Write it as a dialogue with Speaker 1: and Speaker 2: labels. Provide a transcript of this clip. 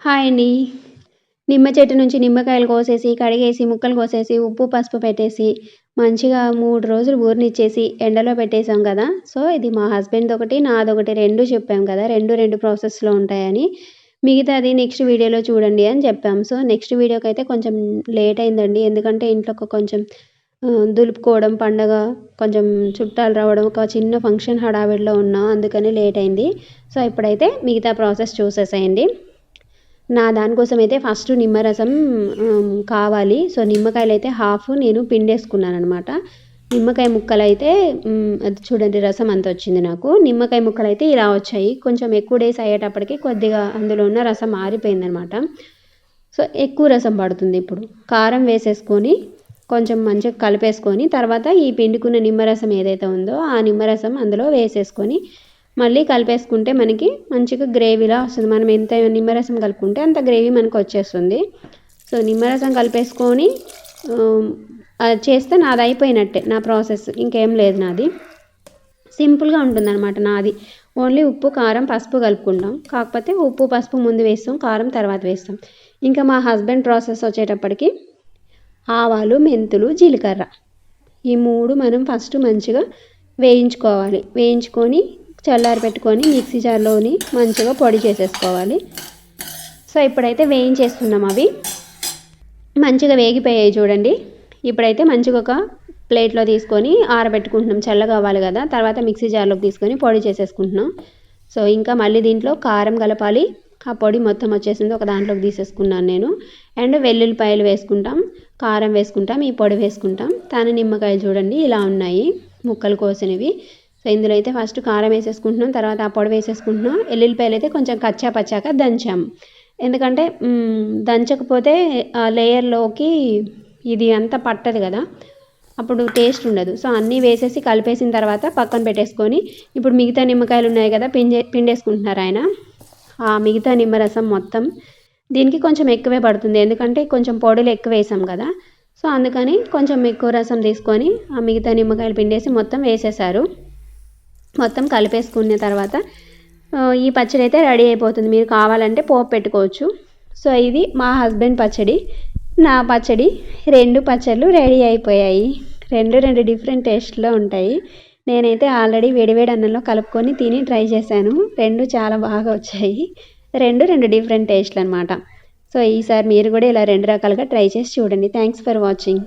Speaker 1: Hi అండి. నిమ్మ చెట్టు నుంచి నిమ్మకాయలు కోసేసి, కడిగేసి, ముక్కలు కోసేసి, ఉప్పు, పసుపు పెట్టేసి, మంచిగా 3 రోజులు ఊరనిచ్చేసి, ఎండలో పెట్టేసాం కదా! సో, ఇది మా హస్బెండ్‌దొకటి, నాదొకటి 2 చెప్పాం కదా! 2 ప్రాసెస్‌లో ఉంటాయని. మిగతాది నెక్స్ట్ వీడియోలో చూడండి అని చెప్పాం. సో, నెక్స్ట్ వీడియోకైతే కొంచెం లేట్ అయిందండి. ఎందుకంటే ఇంట్లో కొంచెం దులుపుకోవడం, పండగ, కొంచెం చుట్టాలు రావడం, ఒక చిన్న ఫంక్షన్ హడావిడిలో ఉన్నాం. అందుకని లేట్ అయింది. సో, ఇప్పుడైతే మిగతా ప్రాసెస్ చూసేసేయండి. నా దానికోసమైతే ఫస్ట్ నిమ్మరసం కావాలి. సో, నిమ్మకాయలైతే హాఫ్ నేను పిండేసుకున్నాననమాట. నిమ్మకాయ ముక్కలైతే అది చూడండి రసం అంతొచ్చింది నాకు. నిమ్మకాయ ముక్కలైతే ఇలా వచ్చాయి. కొంచెం ఎక్కువ డేస్ అయ్యేటప్పటికి కొద్దిగా అందులో ఉన్న రసం ఆరిపోయిందనమాట. సో, ఎక్కువ రసం పడుతుంది ఇప్పుడు. కారం వేసేసుకొని కొంచెం మంచిగా కలిపేసుకొని తర్వాత ఈ పిండుకున్న నిమ్మరసం ఏదైతే ఉందో ఆ నిమ్మరసం అందులో వేసేసుకొని మళ్ళీ కలిపేసుకుంటే మనకి మంచిగా గ్రేవీలా వస్తుంది. మనం ఎంత నిమ్మరసం కలుపుకుంటే అంత గ్రేవీ మనకు వచ్చేస్తుంది. సో, నిమ్మరసం కలిపేసుకొని అది చేస్తే నాది అయిపోయినట్టే నా ప్రాసెస్. ఇంకేం లేదు నాది. సింపుల్గా ఉంటుందన్నమాట నాది. ఓన్లీ ఉప్పు, కారం, పసుపు కలుపుకుంటాం. కాకపోతే ఉప్పు, పసుపు ముందు వేస్తాం, కారం తర్వాత వేస్తాం. ఇంకా మా హస్బెండ్ ప్రాసెస్ వచ్చేటప్పటికి ఆవాలు, మెంతులు, జీలకర్ర ఈ 3 మనం ఫస్ట్ మంచిగా వేయించుకోవాలి. వేయించుకొని చల్లారి పెట్టుకొని మిక్సీ జార్లోని మంచిగా పొడి చేసేసుకోవాలి. సో, ఇప్పుడైతే వేయించేస్తున్నాం అవి. మంచిగా వేగిపోయాయి చూడండి. ఇప్పుడైతే మంచిగా ఒక ప్లేట్లో తీసుకొని ఆరబెట్టుకుంటున్నాం. చల్లగా అవ్వాలి కదా! తర్వాత మిక్సీ జార్లోకి తీసుకొని పొడి చేసేసుకుంటున్నాం. సో, ఇంకా మళ్ళీ దీంట్లో కారం కలపాలి. ఆ పొడి మొత్తం వచ్చేసింది. ఒక దాంట్లోకి తీసేసుకున్నాను నేను. అండ్ వెల్లుల్లిపాయలు వేసుకుంటాం, కారం వేసుకుంటాం, ఈ పొడి వేసుకుంటాం. తాను నిమ్మకాయలు చూడండి ఇలా ఉన్నాయి ముక్కలు కోసినవి. సో, ఇందులో అయితే ఫస్ట్ కారం వేసేసుకుంటున్నాం, తర్వాత ఆ పొడి వేసేసుకుంటున్నాం. ఎల్లుల్లిపాయలు అయితే కొంచెం కచ్చా పచ్చాక దంచాము. ఎందుకంటే దంచకపోతే ఆ లేయర్లోకి ఇది అంతా పట్టదు కదా, అప్పుడు టేస్ట్ ఉండదు. సో, అన్నీ వేసేసి కలిపేసిన తర్వాత పక్కన పెట్టేసుకొని ఇప్పుడు మిగతా నిమ్మకాయలు ఉన్నాయి కదా పిండేసుకుంటున్నారు ఆయన. ఆ మిగతా నిమ్మరసం మొత్తం దీనికి కొంచెం ఎక్కువే పడుతుంది. ఎందుకంటే కొంచెం పొడులు ఎక్కువ వేసాం కదా! సో, అందుకని కొంచెం ఎక్కువ రసం తీసుకొని ఆ మిగతా నిమ్మకాయలు పిండేసి మొత్తం వేసేసారు. మొత్తం కలిపేసుకున్న తర్వాత ఈ పచ్చడి అయితే రెడీ అయిపోతుంది. మీరు కావాలంటే పోపు పెట్టుకోవచ్చు. సో, ఇది మా హస్బెండ్ పచ్చడి, నా పచ్చడి. 2 పచ్చళ్ళు రెడీ అయిపోయాయి. 2 డిఫరెంట్ టేస్ట్‌లో ఉంటాయి. నేనైతే ఆల్రెడీ వేడివేడి అన్నంలో కలుపుకొని తిని ట్రై చేశాను. 2 చాలా బాగా వచ్చాయి. 2 డిఫరెంట్ టేస్ట్‌లు అనమాట. సో, ఈసారి మీరు కూడా ఇలా 2 రకాలుగా ట్రై చేసి చూడండి. Thanks for watching.